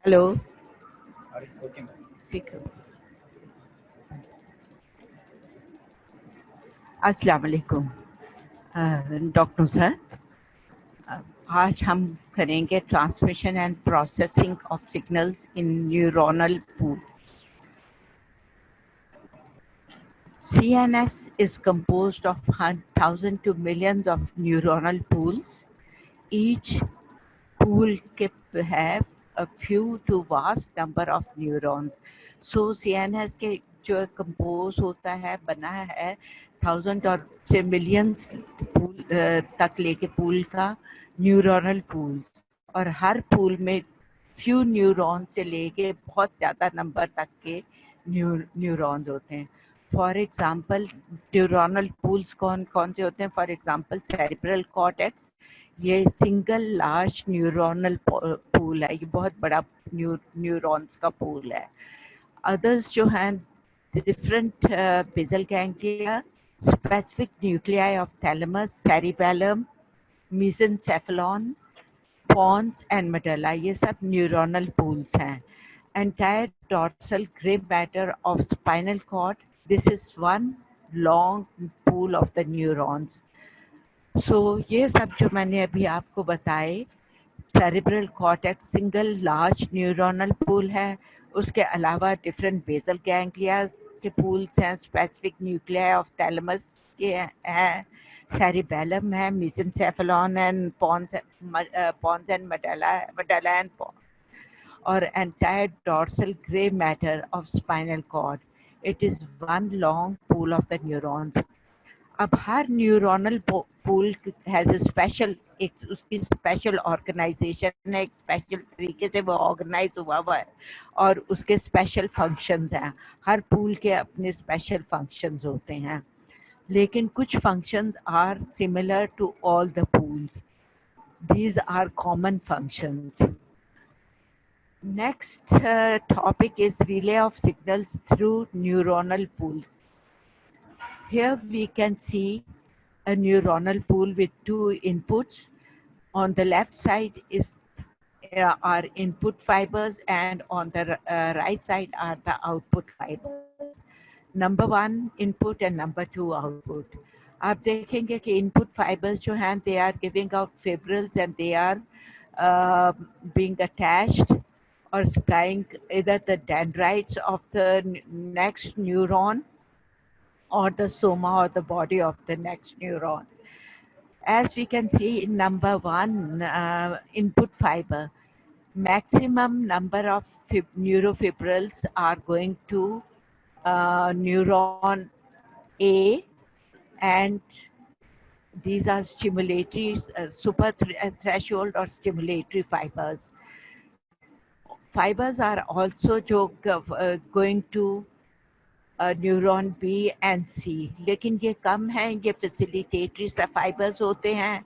Hello. ठीक है। अस्सलाम वालेकुम डॉक्टर सर। आज हम करेंगे transmission and processing of signals in neuronal pool. CNS is composed of 1,000 to millions of neuronal pools. Each pool have a few to vast number of neurons. So CNS के जो compose होता है बना है 1,000 और से मिलियंस पूल तक लेके पूल का न्यूरोनल पूल, और हर पूल में फ्यू न्यूरॉन से लेके बहुत ज़्यादा नंबर तक के न्यूरॉन्स होते हैं। फॉर एग्जांपल न्यूरोनल पूल्स कौन कौन से होते हैं? फॉर एग्जांपल सेरिब्रल कॉर्टेक्स, ये सिंगल लार्ज न्यूरोनल पूल है, ये बहुत बड़ा न्यूरॉन्स का पूल है। अदर्स जो हैं different basal ganglia, specific nuclei of thalamus, cerebellum, mesencephalon, pons and medulla, ये सब न्यूरोनल पूल्स हैं। Entire dorsal gray matter of spinal cord, this is one long pool of the neurons. So ये सब जो मैंने अभी आपको बताए, cerebral cortex single large neuronal pool है, उसके अलावा डिफरेंट बेसल गैंग्लिया के पूल्स हैं, स्पेसिफिक न्यूक्लियाई ऑफ थैलेमस ये हैं, सेरिबेलम है, mesencephalon and pons and medulla and or entire dorsal gray matter of spinal cord. It is one long pool of the neurons. अब हर neuronal pool has a special, एक उसकी special organisation है, एक special तरीके से वो ऑर्गेनाइज हुआ है और उसके स्पेशल फंक्शंस हैं। हर पूल के अपने स्पेशल फंक्शंस होते हैं, लेकिन कुछ functions are similar to all the pools. These are common functions. Next topic is relay of signals through neuronal pools. Here we can see a neuronal pool with two inputs. On the left side is are input fibers, and on the right side are the output fibers. Number one input and number two output. आप देखेंगे कि input fibers जो हैं, they are giving out fibrils and they are being attached or supplying either the dendrites of the next neuron or the soma or the body of the next neuron. As we can see in number one, input fiber, maximum number of neurofibrils are going to neuron A, and these are stimulatory, super threshold or stimulatory fibers. Fibers are also going to neuron B and C, लेकिन ये कम है, ये फैसिलिटेटरी fibres होते हैं,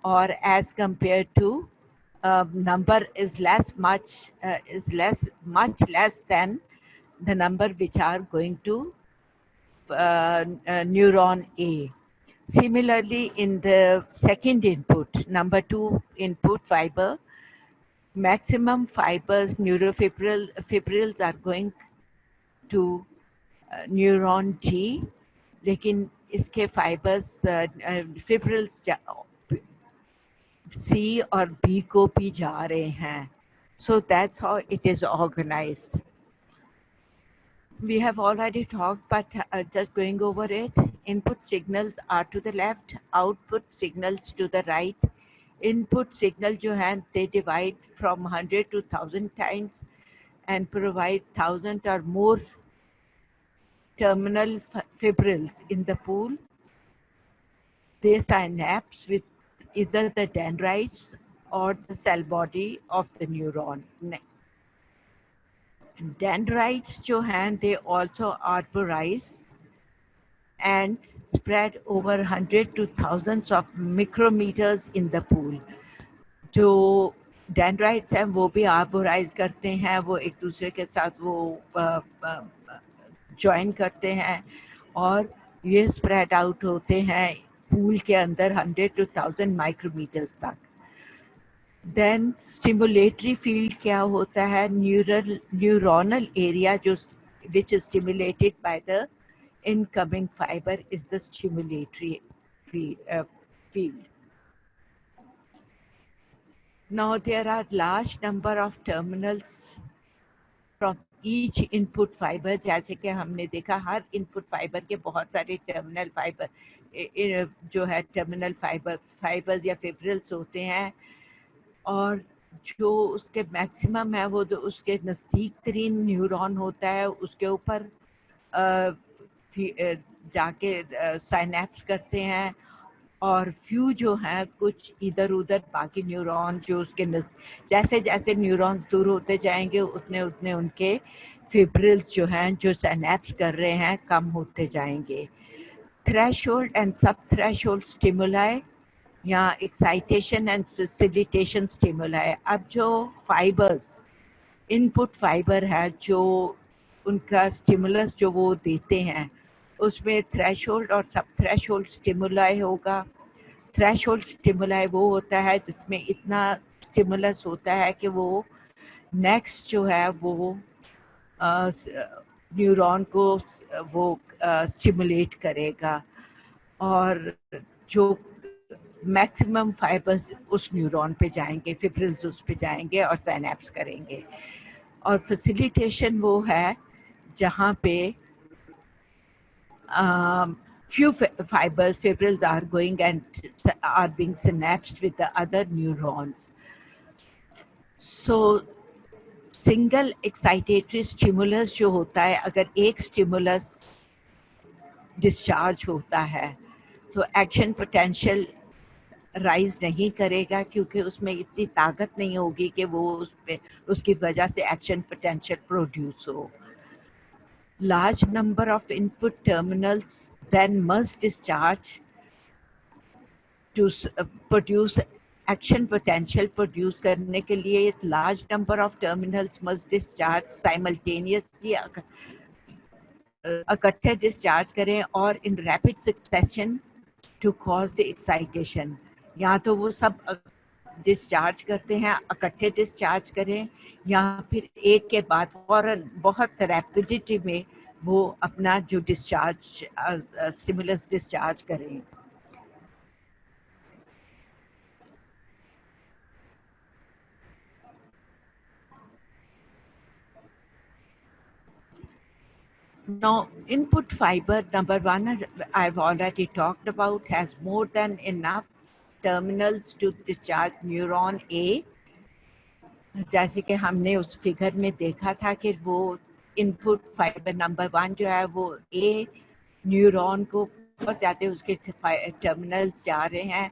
और as compare to number is much less than the number which are going to neuron A. Similarly, in the second input, number two input fiber, maximum fibers, neurofibrils are going to neuron G, लेकिन इसके fibres fibrils सी और B को भी जा रहे हैं. So that's how it is organized. We have already talked, but just going over it. Input signals are to the left, output signals to the right. Input signal जो हैं, they divide from 100 to 1,000 times and provide 1,000 or more terminal fibrils in the pool. They synapse with either the dendrites or the cell body of the neuron. Dendrites जो हैं, they also arborize and spread over 100 to thousands of micrometers in the pool. जो dendrites हैं वो भी arborize करते हैं, वो एक दूसरे के साथ वो ज्वाइन करते हैं और ये स्प्रेड आउट होते हैं पूल के अंदर 100 to 1,000 माइक्रोमीटर्स तक. देन स्टिमुलेटरी फील्ड क्या होता है, न्यूरोनल एरिया जो which is stimulated by the incoming fiber is the stimulatory field. Now there are large number of terminals from each input fiber. जैसे कि हमने देखा हर input fiber के बहुत सारे terminal fiber जो है terminal fibers या fibrils होते हैं, और जो उसके मैक्सिमम है वो तो उसके नज़दीक तरीन न्यूरॉन होता है, उसके ऊपर जाके साइनेप्स करते हैं, और फ्यू जो हैं कुछ इधर उधर बाकी न्यूरॉन जो उसके जैसे जैसे न्यूरॉन दूर होते जाएंगे उतने उतने उनके फिब्रिल्स जो हैं जो साइनेप्स कर रहे हैं कम होते जाएंगे. थ्रेशोल्ड एंड सब थ्रेशोल्ड स्टिमुलाई या एक्साइटेशन एंड फैसिलिटेशन स्टिमुलाई. अब जो फाइबर्स इनपुट फाइबर है जो उनका स्टिमुलस जो वो देते हैं उसमें थ्रेशोल्ड और सब थ्रेशोल्ड स्टिमुलाई होगा. थ्रेशोल्ड स्टिमुलाई वो होता है जिसमें इतना स्टिमुलस होता है कि वो नेक्स्ट जो है वो न्यूरॉन को वो स्टिमुलेट करेगा, और जो मैक्सिमम फाइबर्स उस न्यूरॉन पे जाएंगे, फिब्रिल्स उस पे जाएंगे और साइनेप्स करेंगे. और फैसिलिटेशन वो है जहाँ पे few fibrils are going and are being synapsed with the other neurons. So single excitatory stimulus जो होता है, अगर एक stimulus discharge होता है तो एक्शन पोटेंशियल राइज नहीं करेगा, क्योंकि उसमें इतनी ताकत नहीं होगी कि वो उसकी वजह से एक्शन पोटेंशियल प्रोड्यूस हो. Large number of input terminals then must discharge to produce action potential. Produce करने के लिए large number of terminals must discharge simultaneously, इकट्ठे डिस्चार्ज करें और in rapid succession to cause the excitation. या तो वो सब डिस्चार्ज करते हैं, इकट्ठे डिस्चार्ज करें, या फिर एक के बाद फौरन बहुत रैपिडिटी में वो अपना जो डिस्चार्ज स्टिमुलस डिस्चार्ज करें. Now, input fiber, number one, I've already talked about, has more than enough terminals to discharge neuron A. जैसे कि हमने उस फिगर में देखा था कि वो इनपुट फाइबर नंबर वन जो है वो ए न्यूरॉन को बहुत ज़्यादा उसके टर्मिनल्स जा रहे हैं,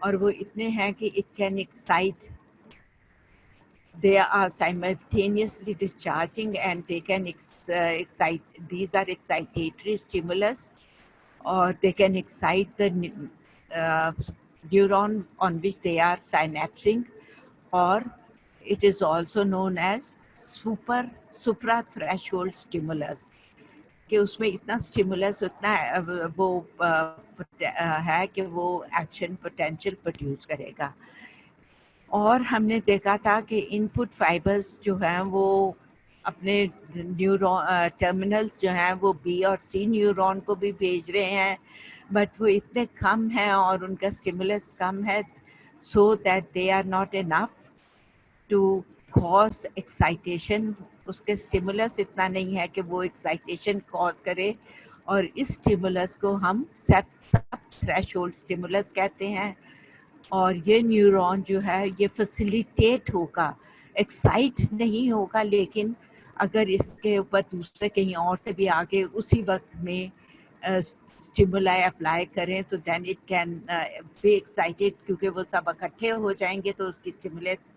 और वो इतने हैं कि it can excite, they are simultaneously discharging and they can excite, these are excitatory stimulus, or they can excite the neuron on which they are synapsing, or it is also known as supra-threshold stimulus, कि उसमें इतना stimulus उतना वो है कि वो action potential produce करेगा. और हमने देखा था कि इनपुट फाइबर्स जो हैं वो अपने न्यूरॉन टर्मिनल्स जो हैं वो बी और सी न्यूरॉन को भी भेज रहे हैं, बट वो इतने कम हैं और उनका स्टिमुलस कम है, so that they are not enough to cause excitation. उसके स्टिमुलस इतना नहीं है कि वो एक्साइटेशन कॉज करे, और इस स्टिमुलस को हम सब थ्रेशोल्ड स्टिमुलस कहते हैं. और ये न्यूरॉन जो है ये फैसिलिटेट होगा, एक्साइट नहीं होगा, लेकिन अगर इसके ऊपर दूसरे कहीं और से भी आगे उसी वक्त में स्टिमुलाई अप्लाई करें तो then it can be excited, क्योंकि वो सब इकट्ठे हो जाएंगे तो उसकी स्टिमुलस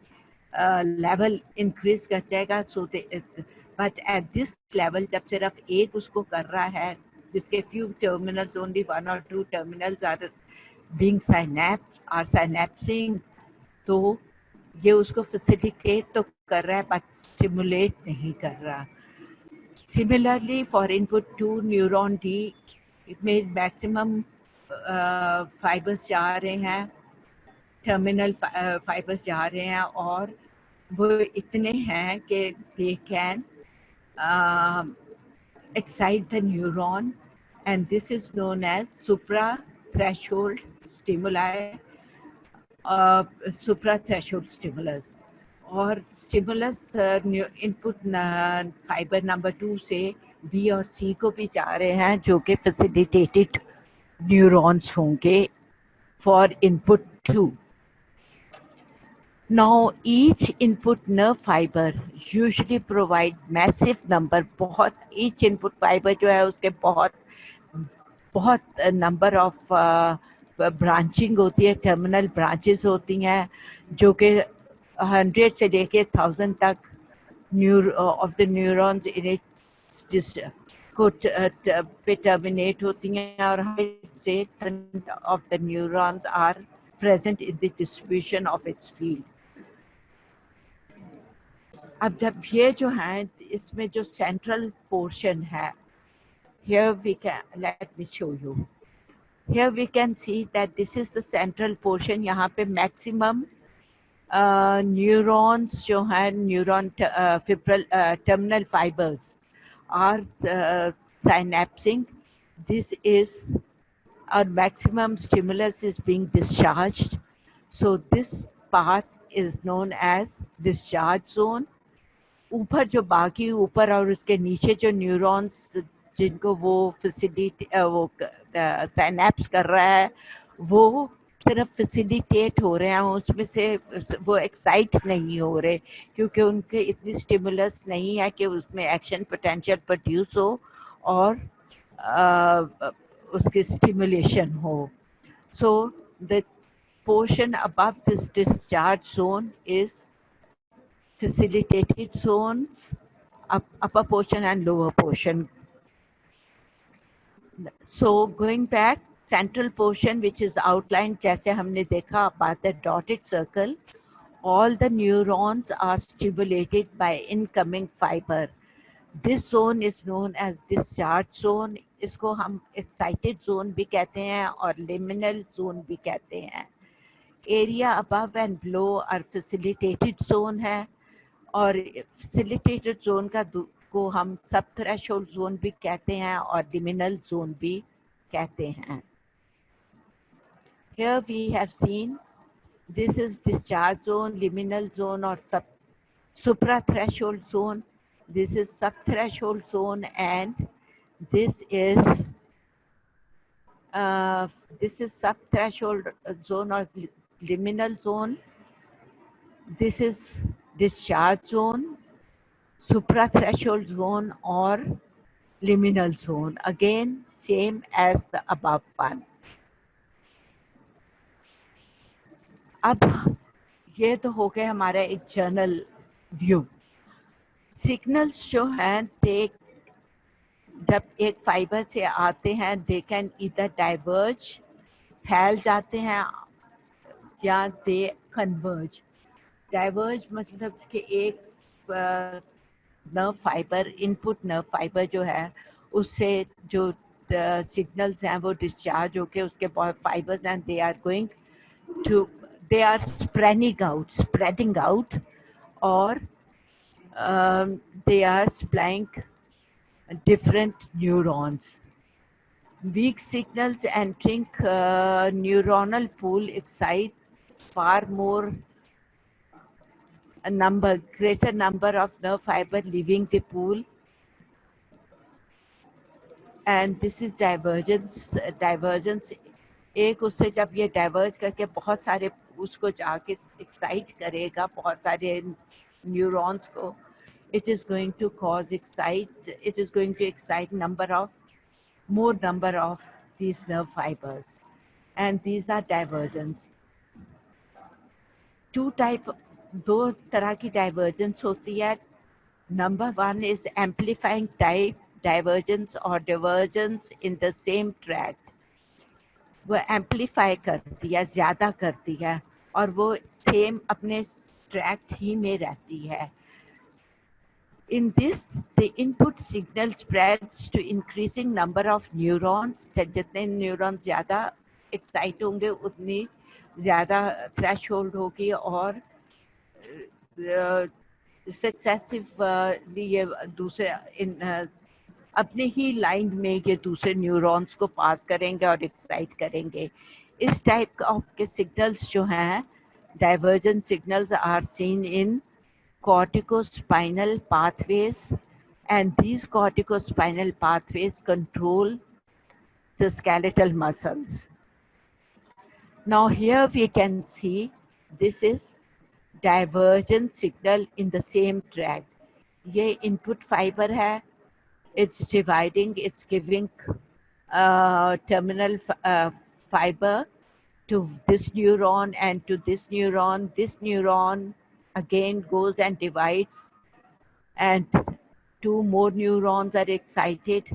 लेवल इंक्रीज कर जाएगा. So but at this level जब सिर्फ एक उसको कर रहा है, जिसके फ्यू टर्मिनल्स, ओनली वन और two terminals are being synapsing, तो ये उसको फैसिलिटेट तो कर रहा है बट स्टिमुलेट नहीं कर रहा. Similarly for input to neuron D में मैक्सिमम फाइबर्स जा रहे हैं, टर्मिनल फाइबर्स जा रहे हैं और वो इतने हैं कि they can excite the neuron, and this is known as supra-threshold stimuli, supra-threshold stimulus. और स्टिमुलस इनपुट फाइबर नंबर 2 से बी और सी को भी जा रहे हैं, जो कि फैसिलिटेटेड न्यूरॉन्स होंगे for input 2. Now each input nerve fiber usually provide massive number, बहुत each input fiber जो है उसके बहुत नंबर ऑफ ब्रांचिंग होती है, टर्मिनल ब्रांचेस होती हैं जो कि 100 से लेके 1000 तक of the neurons in it को पे टर्मिनेट होती हैं, और 100 से 1000 of the neurons are present in the distribution of its field. अब जब ये जो है इसमें जो सेंट्रल पोर्शन है, here we can, let me show you. Here we can see that this is the central portion. यहाँ पे maximum neurons जो हैं, neuron terminal fibers are synapsing. This is our maximum stimulus is being discharged. So this part is known as discharge zone. ऊपर जो बाकी ऊपर और उसके नीचे जो न्यूरॉन्स जिनको वो फैसिलिटी वो साइनेप्स कर रहा है, वो सिर्फ फैसिलिटेट हो रहे हैं, उसमें से वो एक्साइट नहीं हो रहे, क्योंकि उनके इतनी स्टिमुलस नहीं है कि उसमें एक्शन पोटेंशियल प्रोड्यूस हो और उसकी स्टिमुलेशन हो. So the portion above this discharge zone is facilitated zones, upper portion and lower portion. So going back, central portion which is outlined जैसे हमने देखा about the dotted circle, all the neurons are stimulated by incoming fiber. This zone is known as discharge zone. इसको हम excited zone भी कहते हैं और liminal zone भी कहते हैं. Area above and below are facilitated zone है, और फैसिलिटेटेड जोन को हम सब थ्रेशोल्ड जोन भी कहते हैं और लिमिनल जोन भी कहते हैं. Here we have seen this is discharge zone, liminal zone और supra-threshold zone. This is sub-threshold zone, and this is sub-threshold zone or liminal zone. This is discharge zone, supra-threshold zone or liminal zone. Again, same as the above one. अब ये तो हो गया हमारा एक general view. Signals जो हैं they जब एक फाइबर से आते हैं they can either diverge, फैल जाते हैं, या they converge. डाइवर्ज मतलब कि एक nerve fibre, input nerve fibre जो है, उससे जो सिग्नल्स हैं वो डिस्चार्ज होके उसके बहुत फाइबर्स हैं, दे आर स्प्रेडिंग आउट और they are supplying different neurons. Weak signals entering neuronal pool excites far more greater number of nerve fiber leaving the pool, and this is divergence. एक उससे जब ये diverge करके बहुत सारे उसको जाके एक्साइट करेगा, बहुत सारे न्यूरॉन्स को, it is going to excite more number of these nerve fibers, and these are divergence. दो तरह की डाइवर्जेंस होती है. Number 1 is amplifying type divergence or divergence in the same tract. वो एम्पलीफाई करती है, ज़्यादा करती है, और वो सेम अपने ट्रैक्ट ही में रहती है. In this, the input signal spreads to increasing number of neurons. जितने न्यूरॉन्स ज़्यादा एक्साइट होंगे उतनी ज़्यादा थ्रेशोल्ड होगी और सक्सेसिव ये दूसरे अपने ही लाइन में ये दूसरे न्यूरॉन्स को पास करेंगे और एक्साइट करेंगे। इस टाइप ऑफ के सिग्नल्स जो हैं, divergent signals are seen in corticospinal pathways, and these corticospinal pathways control the skeletal muscles. Now here we can see this is divergent signal in the same tract. ये input fiber है, it's dividing, it's giving terminal fiber to this neuron and to this neuron. This neuron again goes and divides, and two more neurons are excited.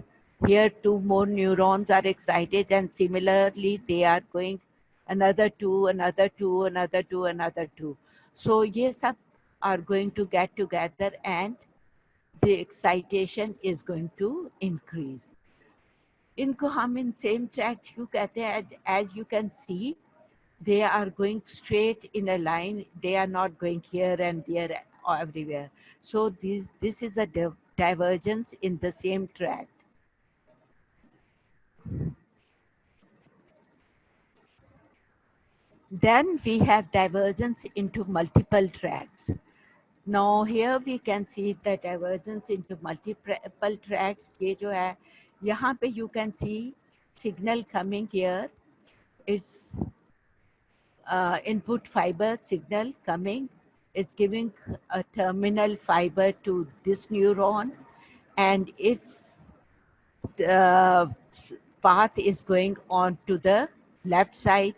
Here two more neurons are excited, and similarly they are going another two, another two, another two, another two. So ये सब are going to get together and the excitation is going to increase. इनको हम in same track क्यों कहते हैं? As you can see, they are going straight in a line. They are not going here and there or everywhere. So this is a divergence in the same track. Then we have divergence into multiple tracks. Now here we can see the divergence into multiple tracks. ये जो है, यहाँ पे you can see signal coming here. It's input fiber signal coming. It's giving a terminal fiber to this neuron, and its path is going on to the left side.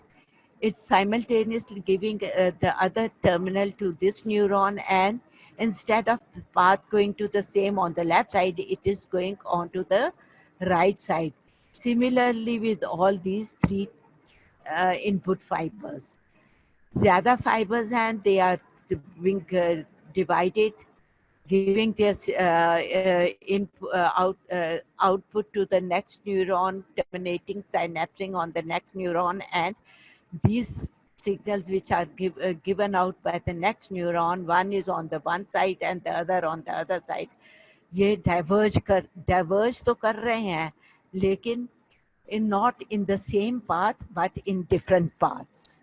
It's simultaneously giving the other terminal to this neuron, and instead of the path going to the same on the left side, it is going on to the right side. Similarly with all these three input fibers. ज़्यादा fibers हैं, they are being divided, giving their output to the next neuron, terminating synapsing on the next neuron, and these signals which are given out by the next neuron, one is on the one side and the other on the other side. ये diverge तो कर रहे हैं, लेकिन not in the same path but in different paths.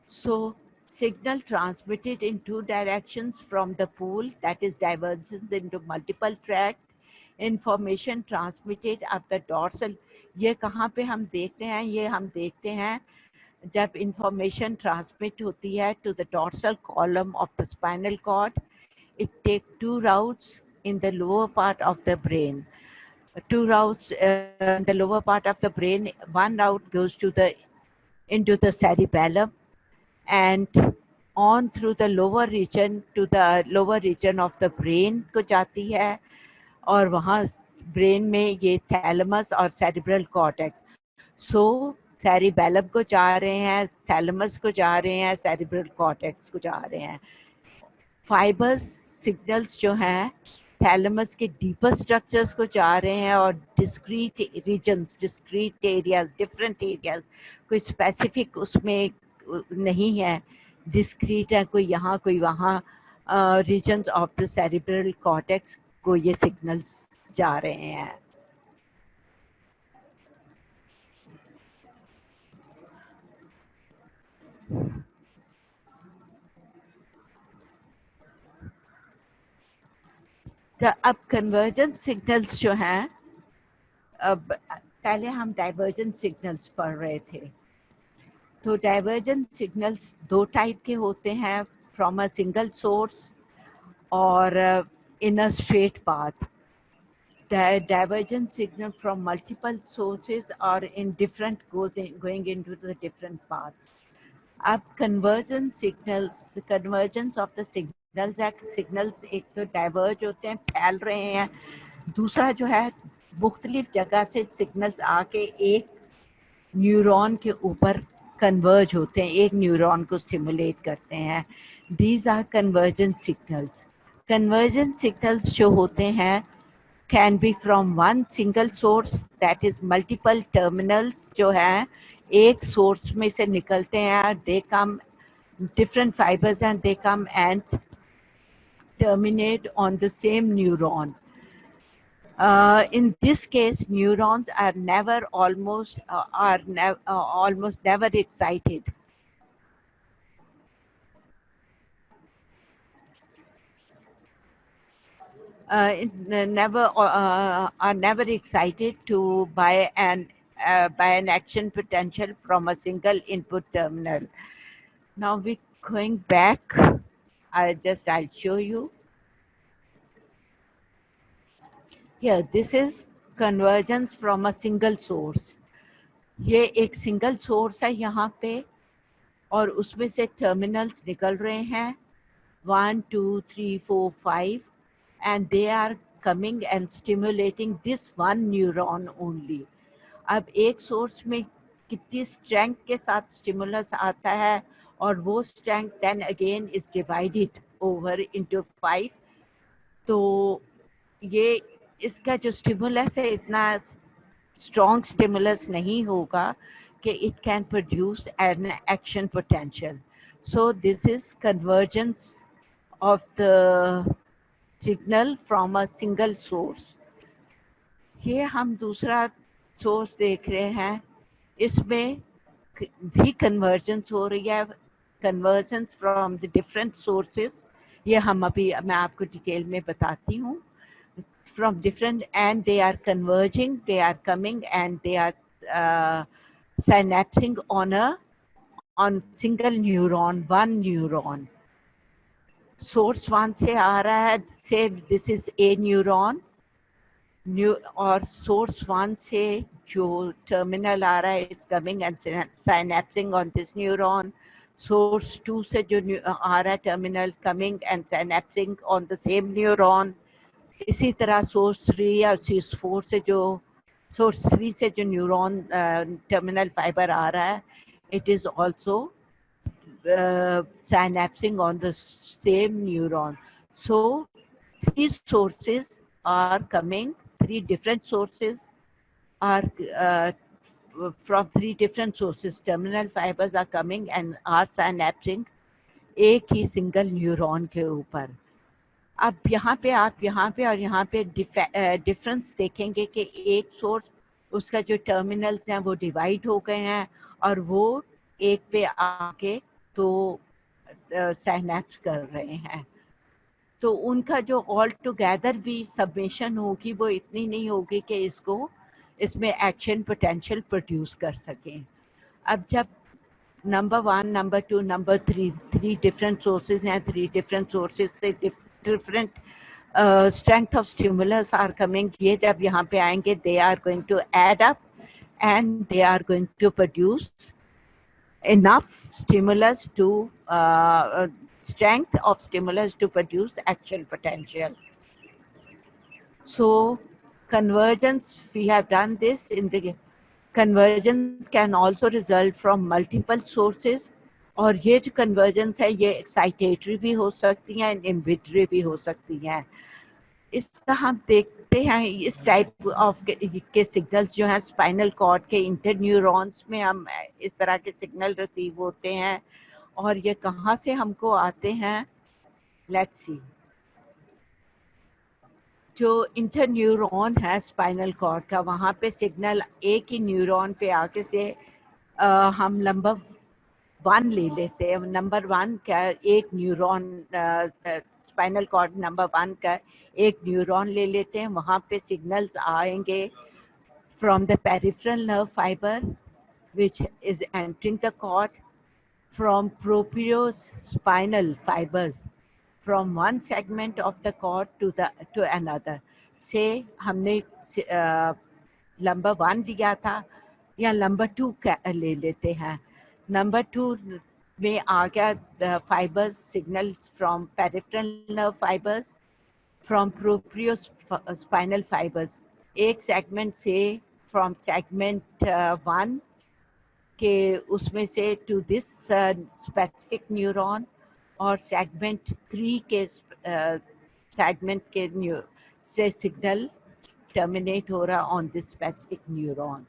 So signal transmitted in two directions from the pool, that is divergence into multiple tract. Information transmitted up the dorsal. ये कहाँ पे हम देखते हैं? ये हम देखते हैं जब information transmit होती है to the dorsal column of the spinal cord. It takes two routes in the lower part of the brain. Two routes in the lower part of the brain. One route goes to into the cerebellum, and on through the lower region to the lower region of the brain को जाती है, और वहाँ brain में ये thalamus और cerebral cortex. सो cerebellum को जा रहे हैं, थैलमस को जा रहे हैं, सेरिब्रल कॉर्टेक्स को जा रहे हैं. फाइबर्स सिग्नल्स जो हैं थैलमस के डीपर स्ट्रक्चर्स को जा रहे हैं, और discrete regions, discrete areas, different areas, कोई स्पेसिफिक उसमें नहीं है, डिस्क्रीट है, कोई यहाँ कोई वहाँ, regions of the cerebral cortex को ये सिग्नल्स जा रहे हैं. तो अब कन्वर्जेंट सिग्नल्स जो हैं, अब पहले हम डाइवर्जेंट सिग्नल्स पढ़ रहे थे. तो डाइवर्जेंट सिग्नल्स दो टाइप के होते हैं, फ्रॉम अ सिंगल सोर्स और in a straight path. Divergent signal from multiple sources or in different going into the different paths. अब convergence of the signals है. signals एक तो diverge होते हैं, फैल रहे हैं. दूसरा जो है, मुख्तलिफ जगह से signals आके एक न्यूरॉन के ऊपर converge होते हैं, एक न्यूरॉन को stimulate करते हैं. These are convergent signals. Convergent signals जो होते हैं, can be from one single source, that is multiple terminals जो हैं एक source में से निकलते हैं, they come different fibers and they come and terminate on the same neuron. In this case, neurons are almost never excited. Are never excited to by an action potential from a single input terminal. Now we going back. I'll show you. Here, this is convergence from a single source. ये एक single source है यहाँ पे और उसमें से terminals निकल रहे हैं 1, 2, 3, 4, 5 and they are coming and stimulating this one neuron only. अब एक सोर्स में कितनी स्ट्रेंथ के साथ स्टिमुलस आता है और वो strength then again is divided over into 5. तो ये इसका जो स्टिमुलस है इतना स्ट्रॉन्ग स्टिमुलस नहीं होगा कि it can produce an action potential. So this is convergence of the signal from a single source. ये हम दूसरा सोर्स देख रहे हैं, इसमें भी कन्वर्जेंस हो रही है, convergence from the different sources. ये मैं आपको डिटेल में बताती हूँ. From different, and they are converging, they are coming and they are synapsing on single neuron, one neuron. Source 1 से आ रहा है, say this is a neuron, और source 1 से जो terminal आ रहा है it's coming and synapsing on this neuron. Source 2 से जो आ रहा है terminal coming and synapsing on the same neuron. इसी तरह सोर्स 3 और सोर्स 3 से जो न्यूरॉन टर्मिनल फाइबर आ रहा है it is also synapsing on the same neuron. So 3 sources are coming, 3 different sources are from 3 different sources. Terminal fibers are coming and are synapsing एक ही single neuron के ऊपर. अब आप यहाँ पे और यहाँ पे डिफरेंस देखेंगे कि एक सोर्स उसका जो टर्मिनल्स हैं वो डिवाइड हो गए हैं और वो एक पे आके तो साइनैप्स कर रहे हैं. तो उनका जो ऑल टुगेदर भी सबमिशन होगी वो इतनी नहीं होगी कि इसमें एक्शन पोटेंशियल प्रोड्यूस कर सकें. अब जब number 1, number 2, number 3 different sources हैं, 3 डिफरेंट सोर्सेज से different strength of stimulus are coming. ये जब यहाँ पे आएंगे they are going to add up and they are going to produce enough stimulus to strength of stimulus to produce action potential. So convergence, we have done this in the convergence can also result from multiple sources. और ये जो convergence है ये excitatory भी हो सकती हैं, inhibitory भी हो सकती हैं. इसका हम देखते हैं इस टाइप ऑफ के सिग्नल्स जो हैं स्पाइनल कॉर्ड के इंटरन्यूरॉन्स में हम इस तरह के सिग्नल रिसीव होते हैं. और ये कहाँ से हमको आते हैं, लेट्स सी. जो इंटरन्यूरॉन है स्पाइनल कॉर्ड का, वहाँ पे सिग्नल एक ही न्यूरॉन पे आके से हम नंबर 1 ले लेते हैं. नंबर 1 का एक न्यूरॉन, स्पाइनल कॉर्ड नंबर 1 का एक न्यूरॉन ले लेते हैं. वहाँ पे सिग्नल्स आएंगे from the peripheral nerve fibre which is entering the cord, from propriospinal fibers from one segment of the cord to another. से हमने नंबर 1 लिया था या नंबर 2 ले लेते हैं. नंबर 2 में आ गया the fibers signals from peripheral nerve fibers from propriospinal fibers. एक सेगमेंट से from segment 1 के उसमें से to this specific neuron, और सेगमेंट 3 के सेगमेंट के से सिग्नल terminate हो रहा on this specific neuron.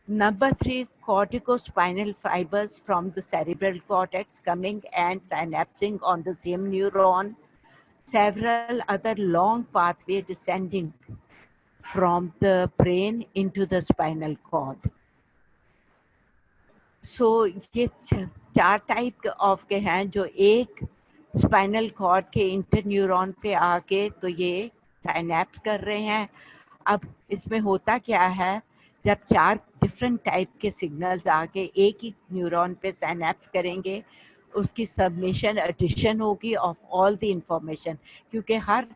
Number 3, corticospinal fibers from the cerebral cortex coming and synapsing on the same neuron. Several other long pathways descending from the brain into the spinal cord. So ये 4 type of के हैं जो एक spinal cord के interneuron पे आके तो ये साइनेप्स कर रहे हैं. अब इसमें होता क्या है, जब 4 डिफरेंट टाइप के सिग्नल्स आके एक ही न्यूरॉन पे साइनेप्स करेंगे, उसकी सबमिशन एडिशन होगी ऑफ ऑल द इंफॉर्मेशन, क्योंकि हर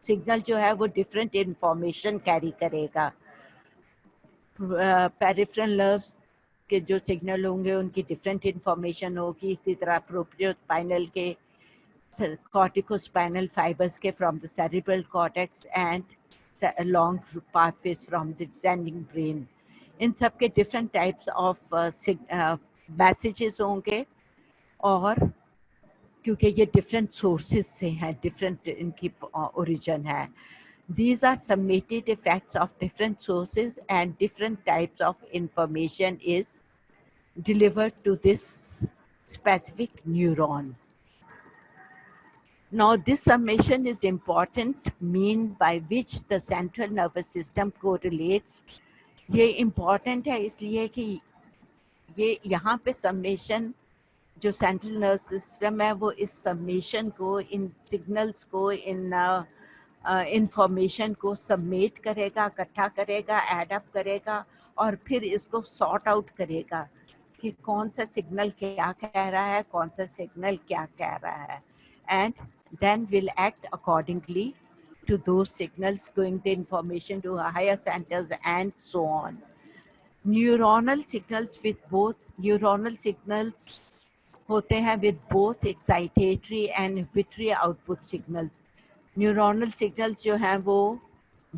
सिग्नल जो है वो डिफरेंट इंफॉर्मेशन कैरी करेगा. पेरिफेरल नर्व्स के जो सिग्नल होंगे उनकी डिफरेंट इंफॉर्मेशन होगी. इसी तरह प्रोप्रियोस्पाइनल के, corticospinal fibers के from the cerebral cortex and long pathways from the descending brain. इन सब के different types of messages होंगे, और क्योंकि ये different sources से हैं, different इनकी origin है. These are summated effects of different sources and different types of information is delivered to this specific neuron. Now, this summation is important mean by which the central nervous system correlates. ये important है इसलिए कि ये यहाँ पे summation जो central nervous system है वो इस summation को, इन signals को, इन information को submit करेगा, इकट्ठा करेगा, add up करेगा और फिर इसको sort out करेगा कि कौन सा signal क्या कह रहा है, कौन सा signal क्या कह रहा है, and then will act accordingly to those signals, going the information to higher centers and so on. Neuronal signals होते हैं with both excitatory and inhibitory output signals. Neuronal signals जो हैं वो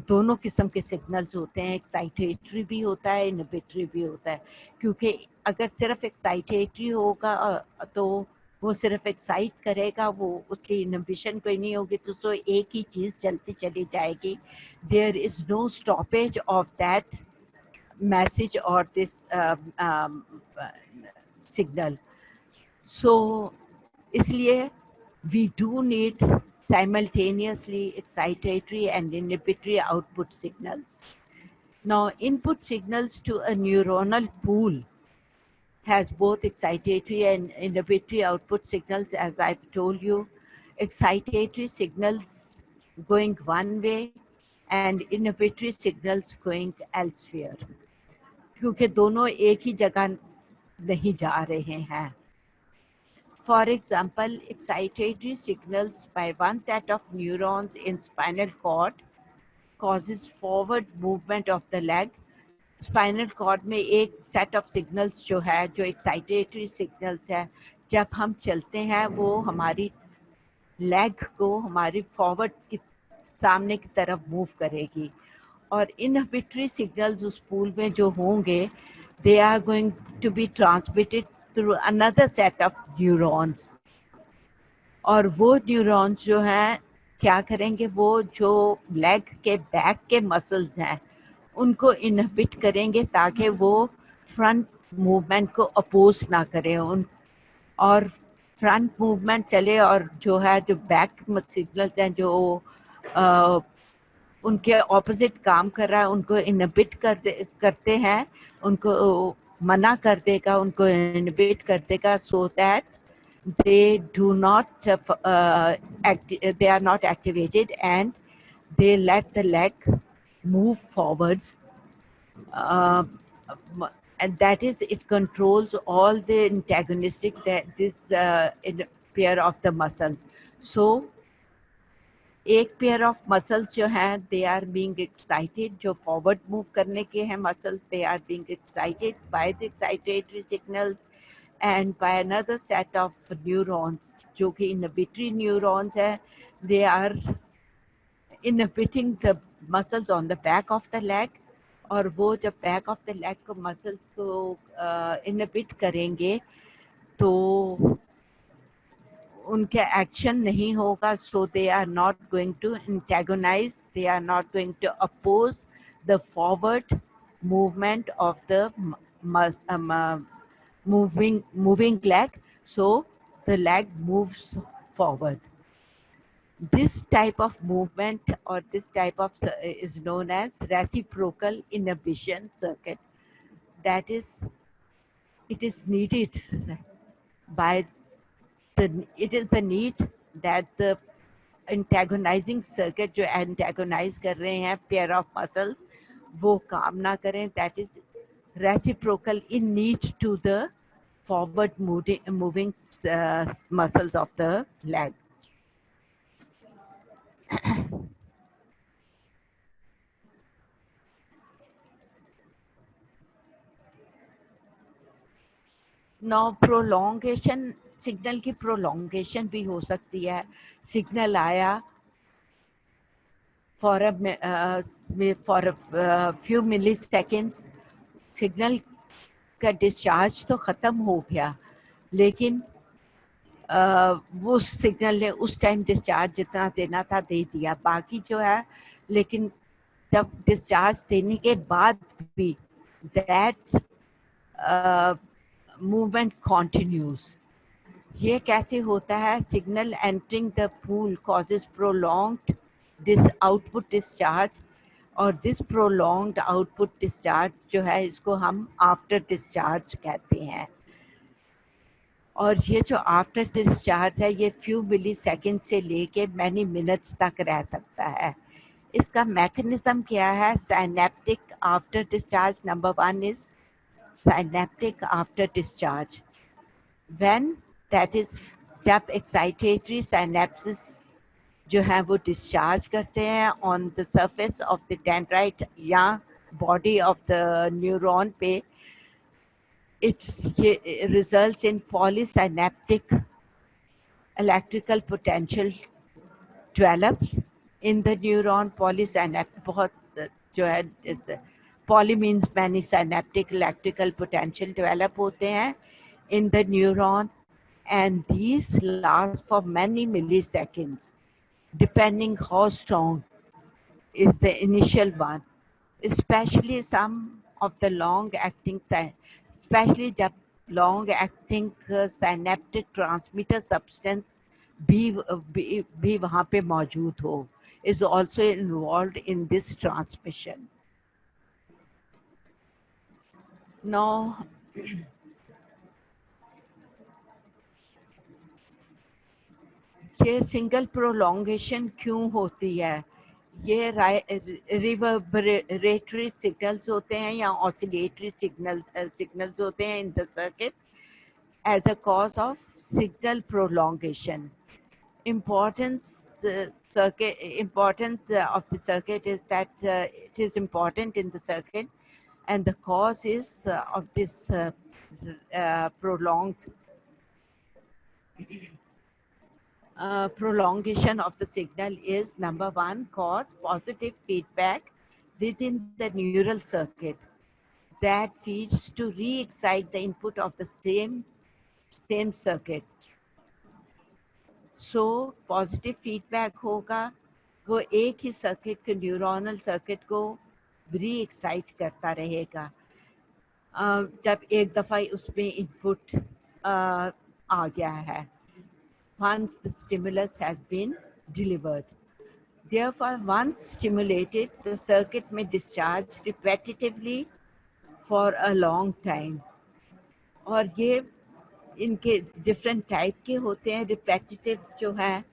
दोनों किस्म के सिग्नल्स होते हैं, एक्साइटेटरी भी होता है, इनहिबिटरी भी होता है, क्योंकि अगर सिर्फ एक्साइटेटरी होगा तो वो सिर्फ एक्साइट करेगा, वो उसकी इनहिबिशन कोई नहीं होगी, तो एक ही चीज़ चलती चली जाएगी. There is no stoppage of that message और दिस सिग्नल. सो इसलिए we do need simultaneously excitatory and inhibitory output signals. Now, input signals to a neuronal pool has both excitatory and inhibitory output signals, as I've told you. Excitatory signals going one way and inhibitory signals going elsewhere. क्योंकि दोनों एक ही जगह नहीं जा रहे हैं. For example, excitatory signals by one set of neurons in spinal cord causes forward movement of the leg. Spinal cord में एक सेट ऑफ सिग्नल्स जो है, जो एक्साइटेटरी सिग्नल्स है, जब हम चलते हैं वो हमारी लेग को हमारी फॉरवर्ड की सामने की तरफ मूव करेगी. और इनहिबिटरी सिग्नल्स उस पूल में जो होंगे, they are going to be transmitted through another set of neurons. और वो न्यूरॉन्स जो हैं क्या करेंगे, वो जो लेग के बैक के मसल्स हैं उनको इनहिबिट करेंगे ताकि वो फ्रंट मूवमेंट को अपोज ना करें, और फ्रंट मूवमेंट चले, और जो है जो बैक सिग्नल्स हैं जो उनके ऑपोजिट काम कर रहा है उनको इनहिबिट करते हैं, उनको मना कर देगा, उनको इनहिबिट कर देगा, so that they are not activated and they let the leg move forwards, and that is, it controls all the antagonistic in pair of the muscles. So एक पेयर ऑफ मसल्स जो हैं they are being excited, जो forward move करने के हैं muscles, they are being excited by the excitatory signals, and by another set of neurons जो कि inhibitory neurons है, they are inhibiting the muscles on the back of the leg, और वो जब back of the leg को muscles को inhibit करेंगे तो उनके एक्शन नहीं होगा, so they are not going to antagonize, they are not going to oppose the forward movement of the moving leg, so the leg moves forward. This type of movement or this type of is known as reciprocal inhibition circuit. That is, it is needed by it is the need that the antagonizing circuit जो antagonize कर रहे हैं pair of muscle वो काम ना करें. That is reciprocal in need to the forward moving muscles of the leg. Now prolongation, signal की prolongation भी हो सकती है. सिग्नल आया for a few milliseconds, signal का डिस्चार्ज तो ख़त्म हो गया, लेकिन वो सिग्नल ने उस टाइम डिस्चार्ज जितना देना था दे दिया, बाकी जो है, लेकिन जब डिस्चार्ज देने के बाद भी दैट मूवमेंट कंटिन्यूज. ये कैसे होता है? Signal entering the pool causes prolonged this output discharge, और दिस प्रोलॉन्ग्ड आउटपुट डिस्चार्ज जो है इसको हम आफ्टर डिस्चार्ज कहते हैं. और ये जो आफ्टर डिस्चार्ज है ये फ्यू मिली सेकेंड से लेके मैनी मिनट्स तक रह सकता है. इसका मैकेनिज्म क्या है? Synaptic after discharge. Number 1 is synaptic after discharge. When that is जब एक्साइटेटरी साइनेप्सिस जो है वो डिस्चार्ज करते हैं on the surface of the dendrite या बॉडी ऑफ द न्यूरॉन पे, it results in polysynaptic electrical potential develops in the neuron. Polysynaptic बहुत जो है, poly means many, synaptic electrical potential develop होते हैं in the neuron, and these last for many milliseconds depending how strong is the initial one. Especially some of the long acting, especially जब long acting synaptic transmitter substance भी वहाँ पे मौजूद हो, is also involved in this transmission. Now ये single prolongation क्यों होती है? ये रिवर्बरेटरी सिग्नल्स होते हैं या ऑसिलेटरी सिग्नल्स होते हैं in the circuit as a cause of signal prolongation. Importance of the circuit is that it is important in the circuit, and the cause is of this prolongation of the signal is, number 1, cause positive feedback within the neural circuit that feeds to re-excite the input of the same circuit. So positive feedback होगा, वो एक ही circuit के neuronal circuit को री-एक्साइट करता रहेगा जब एक दफ़ा उसमें इनपुट आ गया है, once the stimulus has been delivered. Therefore, once stimulated, the circuit may discharge repetitively for a long time. और ये इनके डिफरेंट टाइप के होते हैं. रिपेटिटिव जो है,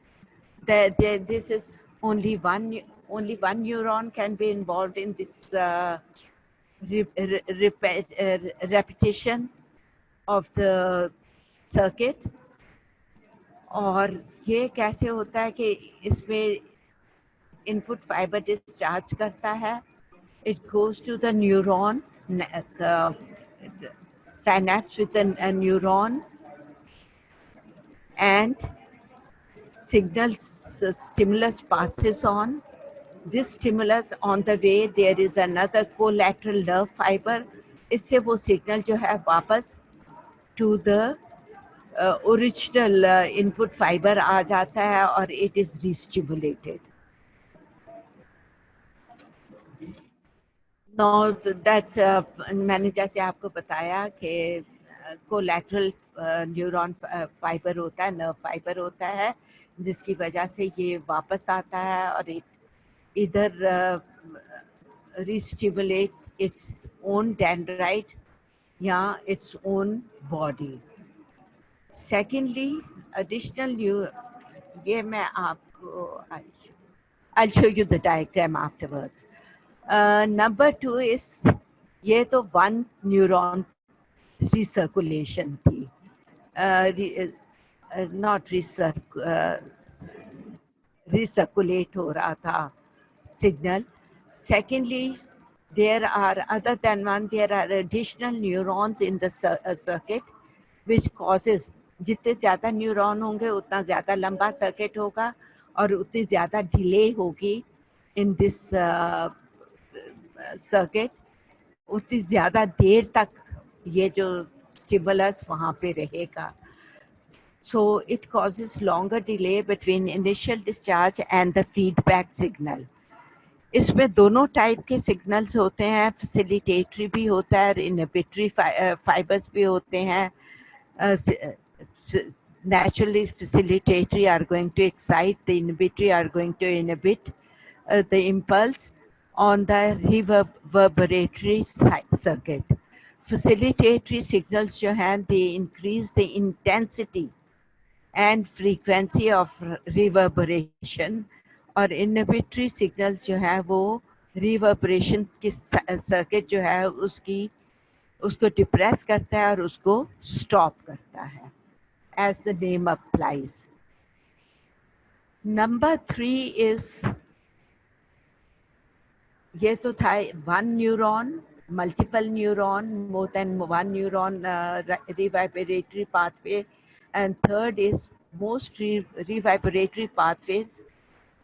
this is only one neuron can be involved in this repetition of the circuit. और ये कैसे होता है कि इसमें इनपुट फाइबर डिस्चार्ज करता है, it goes to the neuron, synapse with a neuron, and stimulus passes on. This stimulus, on the way there is another collateral nerve fiber, इससे वो सिग्नल जो है वापस to the original input fibre आ जाता है और it is restimulated. Know that मैंने जैसे आपको बताया कि कोलैटरल न्यूरॉन फाइबर होता है, नर्व फाइबर होता है, जिसकी वजह से ये वापस आता है और इधर रीस्टिमुलेट इट्स ओन डेंड्राइट या its own body. Secondly additional new, ये मैं आपको I'll show you the diagram afterwards. Number 2 is ये तो one neuron recirculation थी, not recirculate हो रहा था signal. Secondly, there are, other than one, there are additional neurons in the circuit which causes, जितने ज़्यादा न्यूरॉन होंगे उतना ज़्यादा लंबा सर्किट होगा और उतनी ज़्यादा डिले होगी इन दिस सर्किट, उतनी ज़्यादा देर तक ये जो स्टिमुलस वहाँ पे रहेगा. So it causes longer delay between initial discharge and the feedback signal. इसमें दोनों टाइप के सिग्नल्स होते हैं, फैसिलिटेटरी भी होता है और इनहिबिटरी फाइबर्स भी होते हैं. Naturally facilitatory are going to excite, the inhibitory are going to inhibit the impulse on the reverberatory circuit. Facilitatory signals जो हैं, they increase the intensity and frequency of reverberation, और inhibitory signals जो है वो reverberation की circuit जो है उसको depress करता है और उसको stop करता है, as the name applies. Number 3 is, ये तो था one neuron, multiple neuron, more than one neuron reverberatory pathway, and third is most reverberatory pathways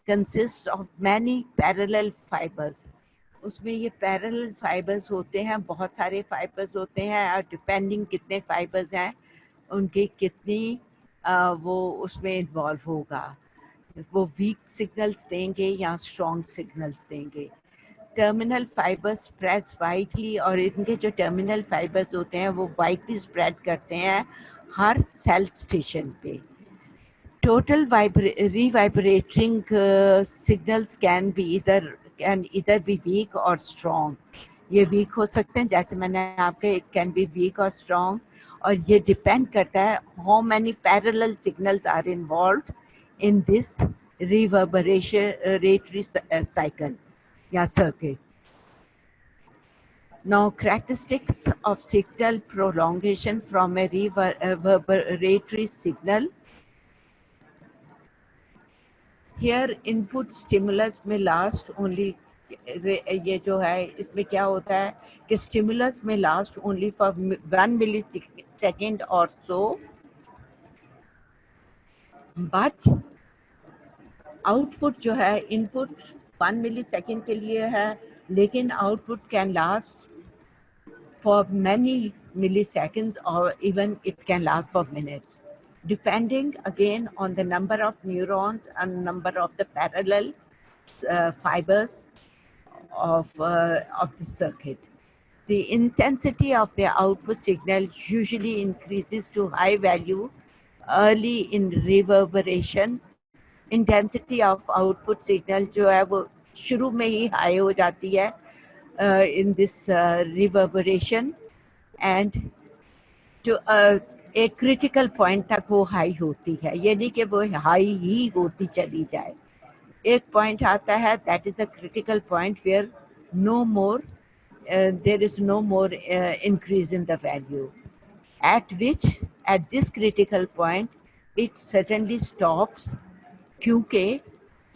consist of many parallel fibers. उसमें ये parallel fibers होते हैं, बहुत सारे fibers होते हैं और depending कितने fibers हैं उनकी कितनी वो उसमें involve होगा, वो weak signals देंगे या strong signals देंगे. टर्मिनल फाइबर्स स्प्रेड्स वाइडली, और इनके जो टर्मिनल फाइबर्स होते हैं वो वाइडली स्प्रेड करते हैं हर सेल स्टेशन पे. Total revibrating signals can either be weak or strong. ये वीक हो सकते हैं, जैसे मैंने आपके, it can be weak or strong, और ये डिपेंड करता है how many parallel signals are involved in this reverberatory cycle या circuit. Now, characteristics of signal prolongation from a reverberatory signal. Here, input stimulus may last only, ये जो है इसमें क्या होता है कि stimulus may last only for 1 millisecond or so, but output जो है, input 1 millisecond के लिए है, लेकिन output can last for many milliseconds, or even it can last for minutes, depending again on the number of neurons and number of the parallel fibers of the circuit. The intensity of the output signal usually increases to high value early in reverberation. Intensity of output signal जो है वो शुरू में ही high हो जाती है in this reverberation, and to एक critical point तक वो हाई होती है, ये नहीं कि वो हाई ही होती चली जाए. एक पॉइंट आता है, that is a critical point where no more there is no more increase in the value, at which at this critical point it certainly stops, क्योंकि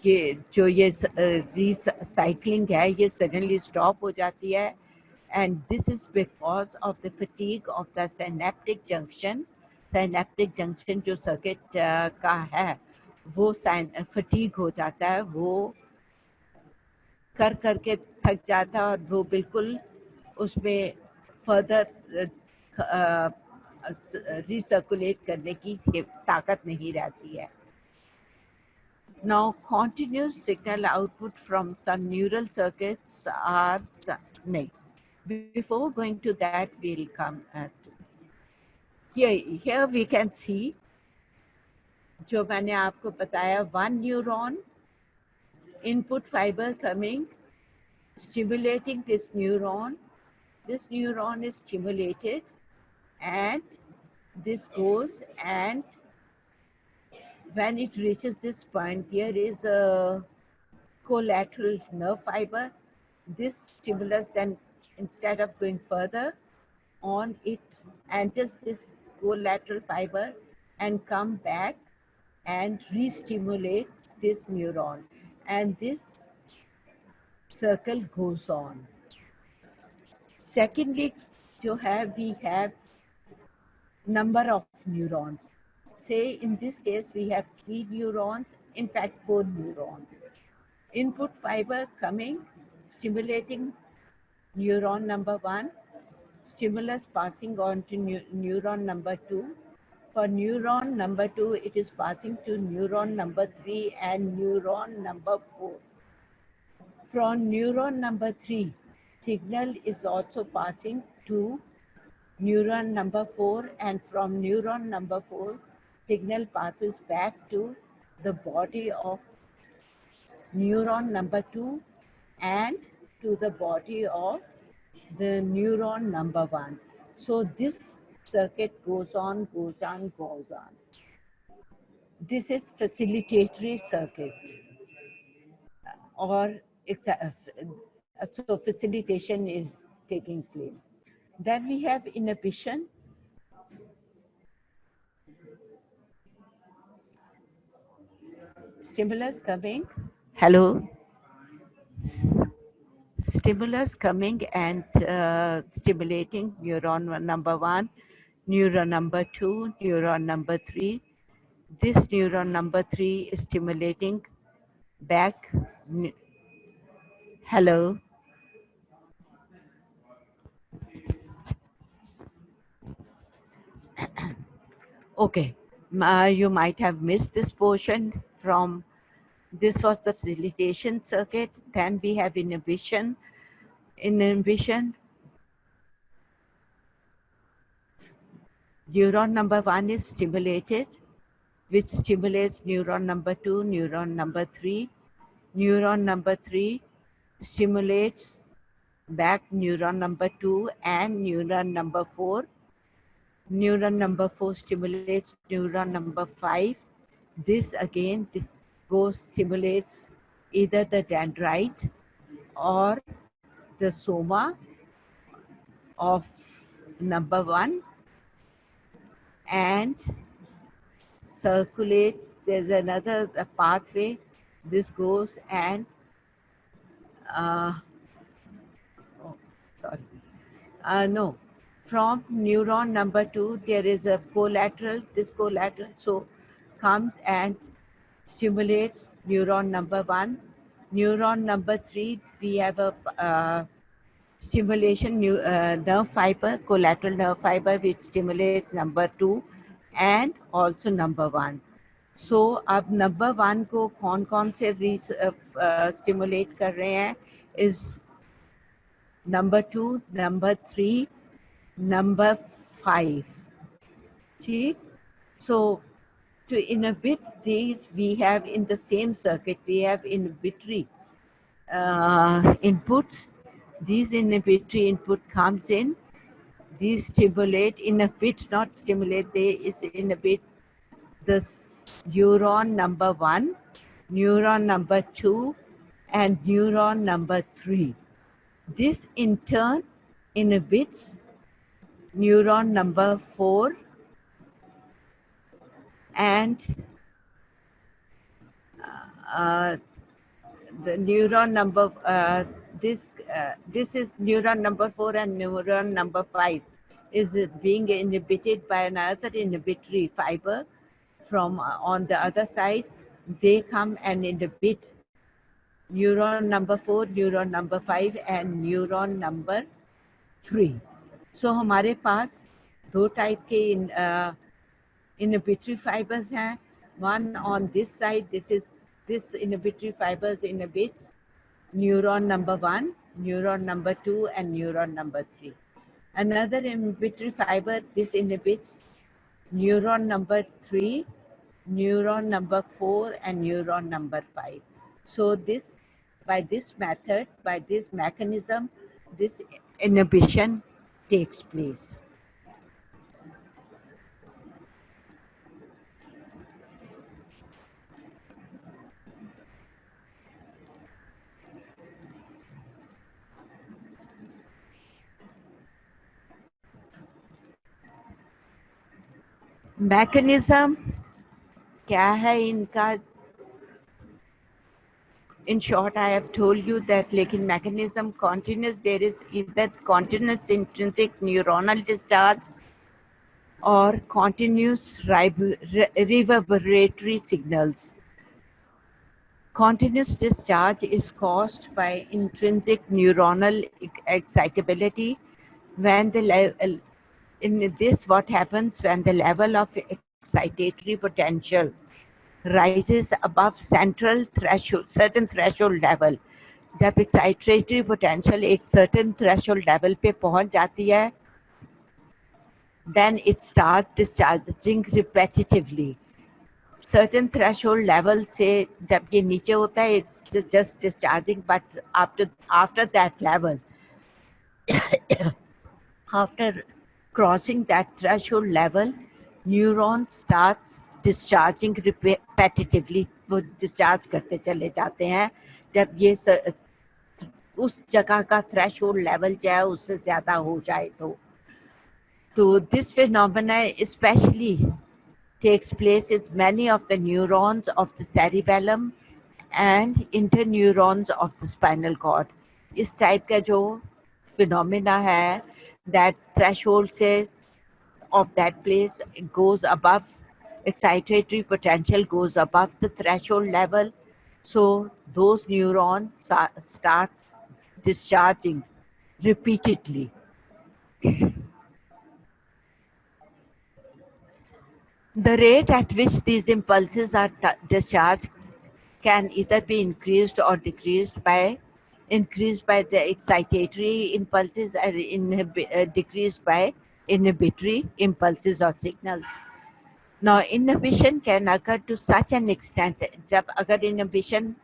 ये जो ये recycling है ये suddenly stop हो जाती है, and this is because of the fatigue of the synaptic junction. Synaptic junction जो circuit का है वो fatigue हो जाता है, वो कर करके थक जाता है और वो बिल्कुल उसमें फर्दर रिसर्कुलेट करने की ताकत नहीं रहती है. Now, continuous signal output from some neural circuits are no. Before going to that, we'll come at here we can see जो मैंने आपको बताया, one neuron input fiber coming, stimulating this neuron. This neuron is stimulated, and this goes, and when it reaches this point, there is a collateral nerve fiber. This stimulus then, instead of going further on, it enters this collateral fiber and come back and re-stimulates this neuron, and this circle goes on. Secondly, we have number of neurons. Say in this case we have 3 neurons, in fact 4 neurons. Input fiber coming, stimulating neuron number 1, stimulus passing on to neuron number 2. For neuron number 2, it is passing to neuron number 3 and neuron number 4. From neuron number 3, signal is also passing to neuron number 4, and from neuron number 4, signal passes back to the body of neuron number 2 and to the body of the neuron number 1. So this circuit goes on, goes on, goes on. This is facilitatory circuit, or so facilitation is taking place. Then we have inhibition. Stimulus coming. Hello. Stimulus coming and stimulating neuron number 1, neuron number 2, neuron number 3. This neuron number 3 is stimulating back. Hello. Okay, you might have missed this portion from, this was the facilitation circuit. Then we have inhibition. Inhibition, neuron number 1 is stimulated, which stimulates neuron number 2, neuron number 3. Neuron number 3 stimulates back neuron number 2 and neuron number 4. Neuron number 4 stimulates neuron number 5. This again stimulates either the dendrite or the soma of number 1 and circulates. There's another pathway. This goes and no. From neuron number 2, there is a collateral. This collateral so comes and stimulates neuron number 1. Neuron number 3, we have a stimulation nerve fiber, collateral nerve fiber, which stimulates number 2 and also number 1. So अब number 1 को कौन से stimulate कर रहे हैं is number 2, number 3, number 5. See? So to inhibit these, we have in the same circuit, we have inhibitory inputs. These inhibitory input comes in. These stimulate, inhibit, not stimulate, they inhibit the neuron number 1, neuron number 2, and neuron number 3. This in turn inhibits neuron number 4 and the neuron number, this is neuron number 4 and neuron number 5 is being inhibited by another inhibitory fiber from on the other side. They come and inhibit neuron number 4, neuron number 5 and neuron number 3. So हमारे पास दो type के inhibitory fibers हैं. One on this side, this inhibitory fibers inhibits neuron number 1, neuron number 2, and neuron number 3. Another inhibitory fiber, this inhibits neuron number 3, neuron number 4, and neuron number 5. So by this method, by this mechanism, this inhibition takes place. Mechanism क्या है इनका? In short, I have told you that लेकिन mechanism continuous, there is either continuous intrinsic neuronal discharge or continuous reverberatory signals. Continuous discharge is caused by intrinsic neuronal excitability. When the level, in this what happens when the level of excitatory potential rises above central threshold, certain threshold level. जब excitatory potential एक certain threshold level पे पहुंच जाती है, then it starts discharging repetitively. Certain threshold level से जब ये नीचे होता है, it's just discharging, but after that level, after crossing that threshold level, neuron starts discharging repetitively. वो discharge करते चले जाते हैं जब ये उस जगह का threshold level जो है उससे ज़्यादा हो जाए तो this phenomena especially takes place in many of the neurons of the cerebellum and interneurons of the spinal cord. इस type का जो phenomena है, that threshold से of that place goes above, excitatory potential goes above the threshold level, so those neurons start discharging repeatedly. The rate at which these impulses are discharged can either be increased or decreased by the excitatory impulses or decreased by inhibitory impulses or signals. Now, inhibition can occur to such an extent, जब अगर inhibition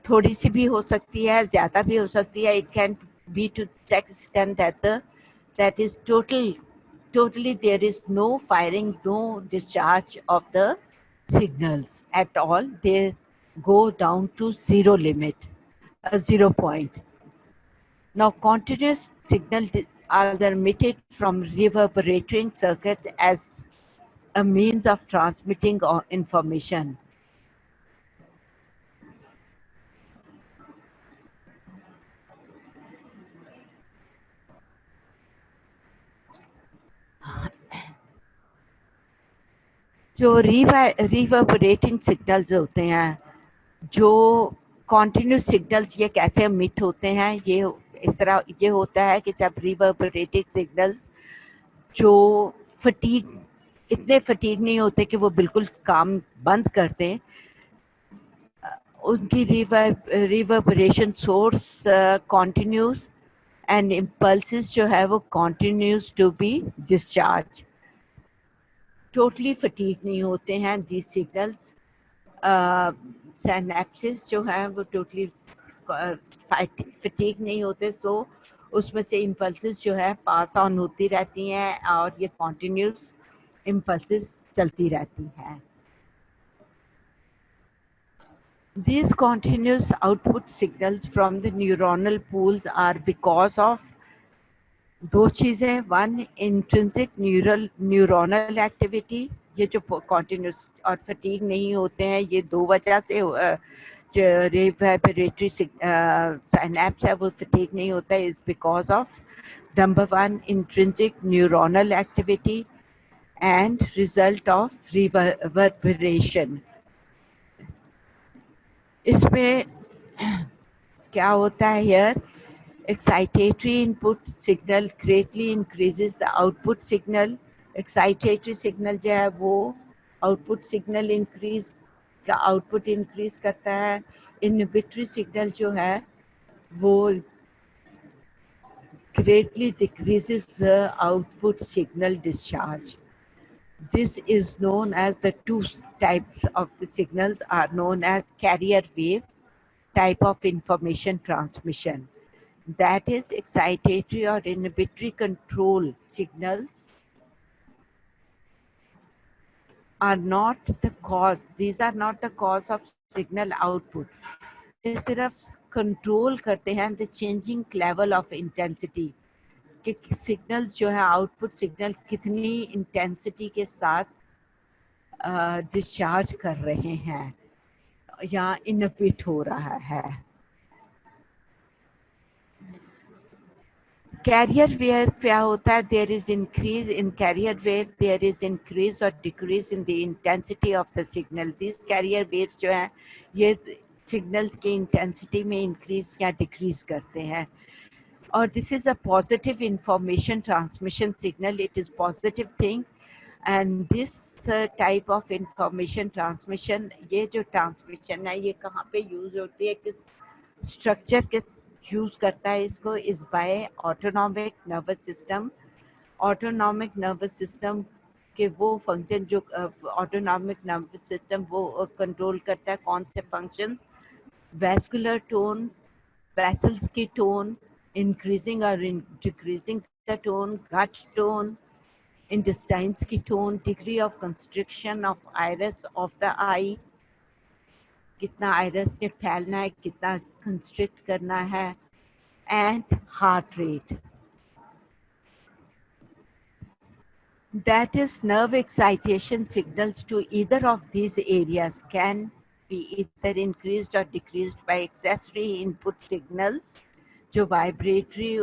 थोड़ी सी भी हो सकती है, ज़्यादा भी हो सकती है, it can be to such extent that is totally there is no firing, no discharge of the signals at all. They go down to zero limit, a 0 point. Now, continuous signals are emitted from reverberating circuit as a means of transmitting information. जो reverberating signals होते हैं, जो continuous signals ये कैसे emit होते हैं, ये इस तरह ये होता है कि जब reverberating signals जो इतने फटीग नहीं होते कि वो बिल्कुल काम बंद कर दें, उनकी reverberation source continuous and impulses जो है वो continuous to be discharge. Totally fatigue नहीं होते हैं these signals. सिनेप्सिस जो है वो टोटली फटीग नहीं होते, सो उसमें से इम्पल्सेस जो है पास ऑन होती रहती हैं और ये कंटिन्यूस इम्पल्सेस चलती रहती हैं. These continuous output signals from the neuronal pools are because of दो चीज़ें. वन, इंट्रिंसिक न्यूरोनल एक्टिविटी, ये जो कॉन्टिन्यूस और फटीग नहीं होते हैं, ये दो वजह से जो रिवर्बरेटरी सिनेप्स है वो फटीग नहीं होता है, is because of number one intrinsic neuronal activity and result of reverberation. इसमें क्या होता है here Excitatory input signal greatly increases the output signal. Excitatory signal जो है वो output signal increase का output increase करता है. Inhibitory signal जो है वो greatly decreases the output signal discharge. This is known as the two types of the signals are known as carrier wave type of information transmission. That is excitatory or inhibitory control signals are not the cause. These are not the cause of signal output. ये सिर्फ control करते हैं the changing level of intensity कि signals जो है output signal कितनी intensity के साथ डिस्चार्ज कर रहे हैं या इनहिबिट हो रहा है. Carrier wave क्या होता है? There is increase in carrier wave, there is increase or decrease in the intensity of the signal. These carrier waves जो हैं ये सिग्नल की इंटेंसिटी में इंक्रीज या डिक्रीज करते हैं. और this is a positive information transmission signal. It is positive thing. And this type of information transmission, ये जो ट्रांसमिशन है ये कहाँ पे यूज होती है, किस स्ट्रक्चर के यूज करता है इसको, is by autonomic nervous system. Autonomic nervous system के वो फंक्शन जो ऑटोनॉमिक नर्वस सिस्टम वो कंट्रोल करता है कौन से फंक्शन, वैस्कुलर टोन, वेसल्स की टोन, इंक्रीजिंग और decreasing the tone, gut tone, intestines की tone, degree of constriction of iris of the eye, कितना iris ने फैलना है, कितना constrict करना है, and heart rate. That is, nerve excitation signals to either of these areas can be either increased or decreased by accessory input signals. जो vibratory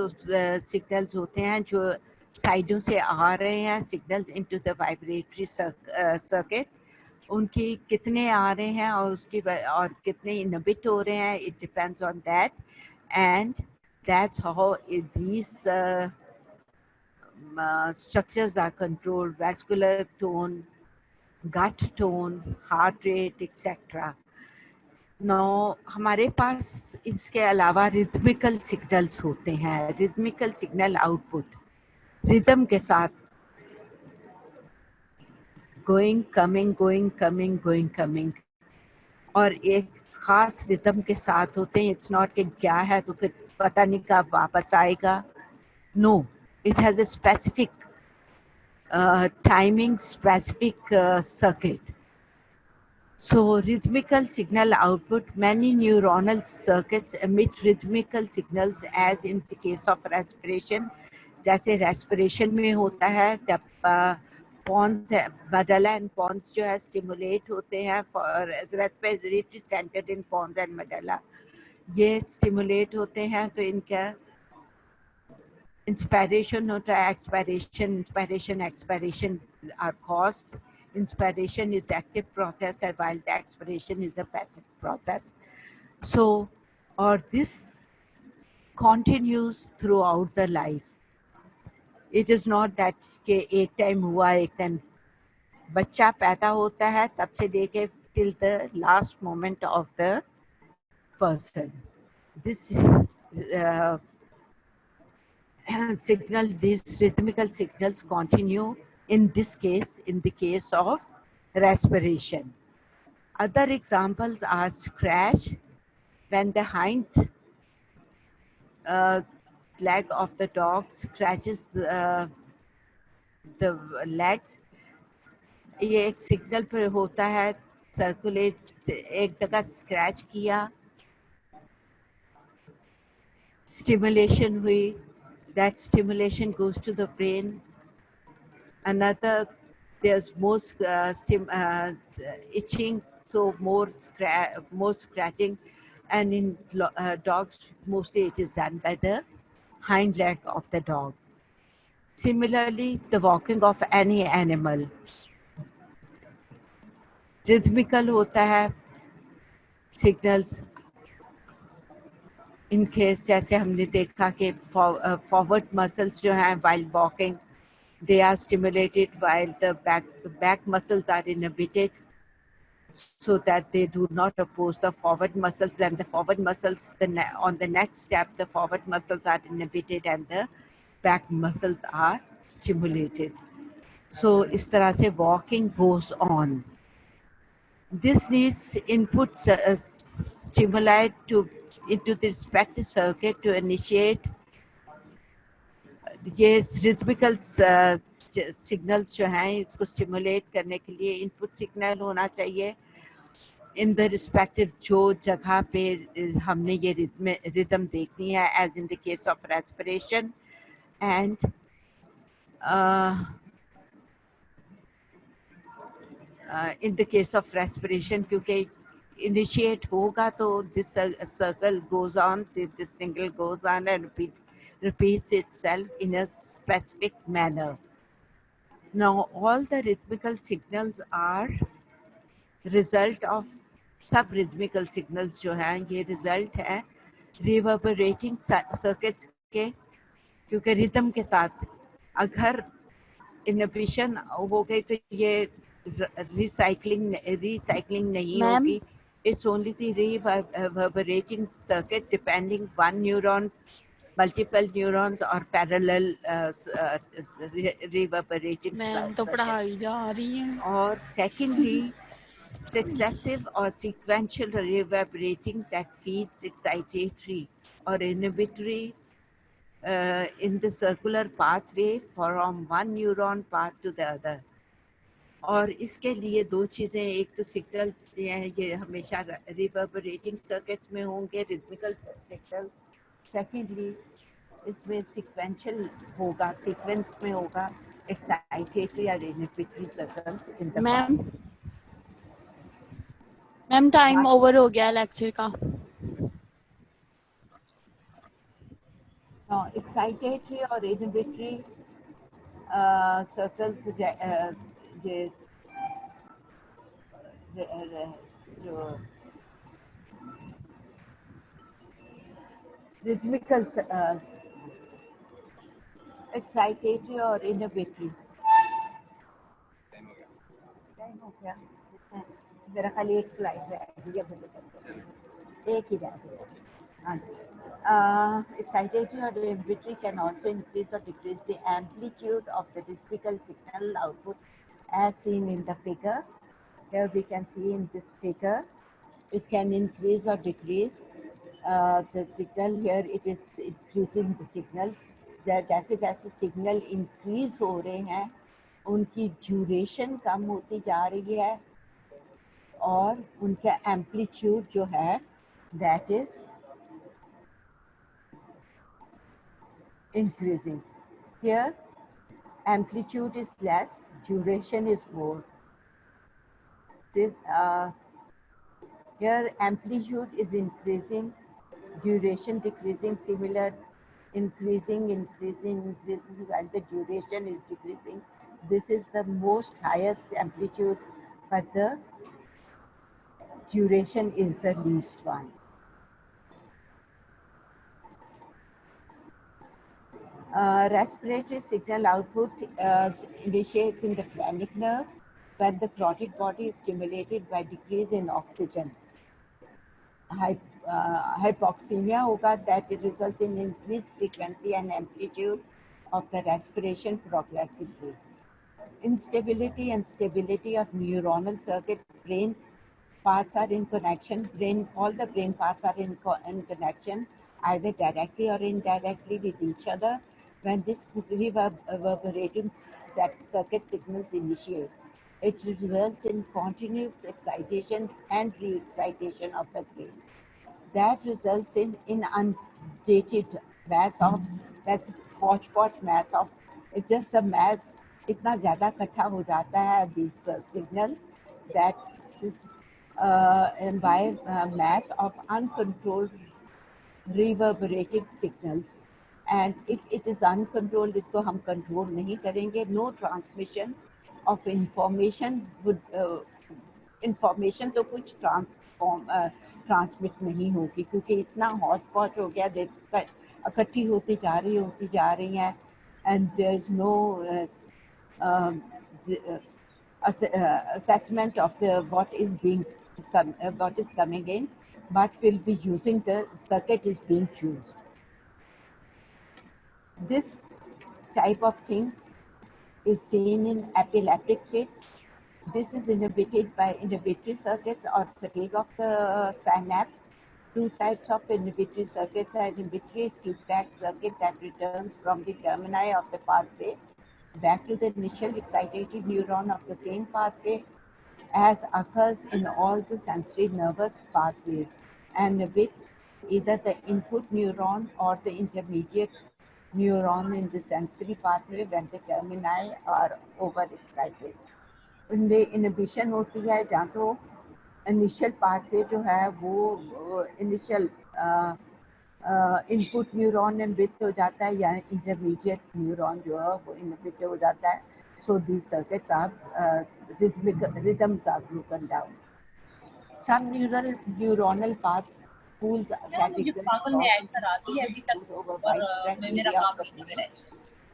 signals होते हैं जो साइडों से आ रहे हैं signal into the vibratory circuit, उनकी कितने आ रहे हैं और उसकी और कितने इनहिबिट हो रहे हैं, it depends on that. And that's how these structures are controlled: vascular tone, gut tone, heart rate, etc. Now, हमारे पास इसके अलावा रिदमिकल सिग्नल्स होते हैं. रिदमिकल सिग्नल आउटपुट रिदम के साथ गोइंग कमिंग और एक खास रिदम के साथ होते हैं. इट्स नॉट कि क्या है तो फिर पता नहीं कब वापस आएगा. No, it has a specific timing, specific circuit. So rhythmical signal output, many neuronal circuits emit rhythmical signals as in the case of respiration. जैसे respiration में होता है जब pons medulla and pons जो है stimulate होते हैं for respiratory center in pons and medulla, ये stimulate होते हैं तो इनका inspiration होता है, expiration are caused. Inspiration is active process while the expiration is a passive process. So, or this continues throughout the life. It is not that कि एक time हुआ, एक टाइम बच्चा पैदा होता है तब से लेके till the last moment of the person. This signal, these rhythmical signals continue in this case, in the case of respiration. Other examples are scratch, when the hind leg of the dog scratches the legs. ये एक signal पर होता है, circulate एक जगह scratch किया, stimulation हुई, that stimulation goes to the brain. Another, there's more itching, so more scratching, and in dogs mostly it is done by the hind leg of the dog. Similarly, the walking of any animal rhythmical होता है, signals in case जैसे हमने देखा कि forward muscles जो हैं while walking they are stimulated while the back muscles are inhibited so that they do not oppose the forward muscles. And the forward muscles on the next step the forward muscles are inhibited and the back muscles are stimulated. So is tarah se walking goes on. This needs input stimuli into the respective circuit to initiate ये रिथमिकल signals जो हैं इसको stimulate करने के लिए input signal होना चाहिए in the respective जो जगह पे हमने ये रिदम देखनी है as in the case of respiration and in the case of respiration क्योंकि इनिशिएट होगा तो this circle goes on this single goes on and repeats itself in a specific manner. Now all the rhythmical signals are result of सब-rhythmical signals जो हैं ये result है reverberating circuits के क्योंकि rhythm के साथ अगर inhibition हो गई तो ये recycling नहीं मैम होगी. It's only the reverberating circuit depending one neuron, multiple neurons or parallel reverberating ma'am तो circuit. पढ़ाई जा रही है Or secondly, successive or sequential reverberating that feeds excitatory or inhibitory in the circular pathway from one neuron path to the other. और इसके लिए दो चीज़ें एक तो सिग्नल्स हैं ये हमेशा रिवर्बरेटिंग सर्किट्स में होंगे रिथमिकल सिग्नल सेकेंडली इसमें सीक्वेंशियल होगा सीक्वेंस में होगा एक्साइटेटरी और inhibitory circles in the ma'am path ma'am time over हो गया लेक्चर का excitatory or inhibitory circles ये जो rhythmical excitatory और inhibitory टाइम हो गया मेरा खाली एक स्लाइड है एक ही रह गया हाँ जी excitatory or inhibitory can also increase or decrease the amplitude of the rhythmical signal output as seen in the figure. Here we can see in this figure, it can increase or decrease the signal. Here it is increasing the signals. जैसे जैसे signal increase हो रहे हैं उनकी duration कम होती जा रही है और उनका एम्पलीट्यूड जो है that is increasing. Here amplitude is less, duration is more. This, here amplitude is increasing, duration decreasing, similar increasing while the duration is decreasing. This is the most highest amplitude, but the duration is the least one. Respiratory signal output initiates in the phrenic nerve when the carotid body is stimulated by decrease in oxygen. Hypoxemia hoga that it results in increased frequency and amplitude of the respiration progressively. Instability and stability of neuronal circuit, brain parts are in connection, all the brain parts are in connection either directly or indirectly with each other when this reverberating circuit signals initiate. It results in continuous excitation and re-excitation of the brain. That results in inundated mass of, that's hodgepodge mass of, it's just a mass, इतना ज़्यादा इकट्ठा हो जाता है this signal that by mass of uncontrolled reverberating signals. And if it is uncontrolled, इसको हम control नहीं करेंगे, no transmission of information would information तो कुछ ट्रांसमिट नहीं होगी, क्योंकि इतना हौच पौच हो गया, इकट्ठी होती जा रही हैं, and there is no assessment of what is coming in, but will be using the circuit is being used. This type of thing is seen in epileptic fits. This is inhibited by inhibitory circuits or fatigue of the synapse. Two types of inhibitory circuits are inhibitory feedback circuit that returns from the termini of the pathway back to the initial excitatory neuron of the same pathway, as occurs in all the sensory nervous pathways, and with either the input neuron or the intermediate neuron in the sensory pathway when the termini are overexcited. इनमें inhibition होती है जहाँ तो initial pathway जो है वो initial input neuron inhibit हो जाता है, या इंटरमीडिएट न्यूरॉन जो है वो इनहिबिट हो जाता है. So these circuits are rhythms are broken down. Some neuronal path pools that exist over widespread area of the brain.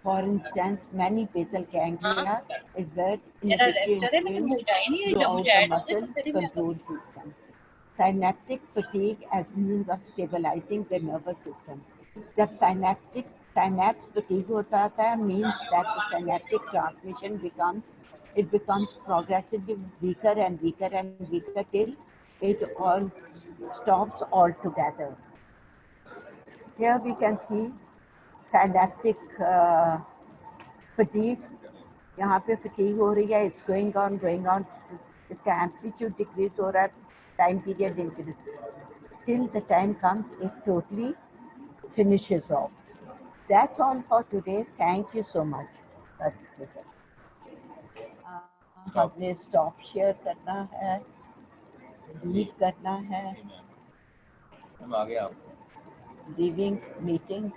For instance, many basal ganglia exert inhibitory influence throughout the muscle control system. Synaptic fatigue as means of stabilizing the nervous system. जब synapse fatigue होता है, means that the synaptic transmission becomes progressively weaker and weaker and weaker till it all stops altogether. Here we can see synaptic fatigue. यहाँ पे fatigue हो रही है, it's going on, इसका amplitude decrease हो रहा है, time period increase, till the time comes it totally finishes off. That's all for today. Thank you so much. बस हमने stop share करना है, leave करना है, leaving meeting.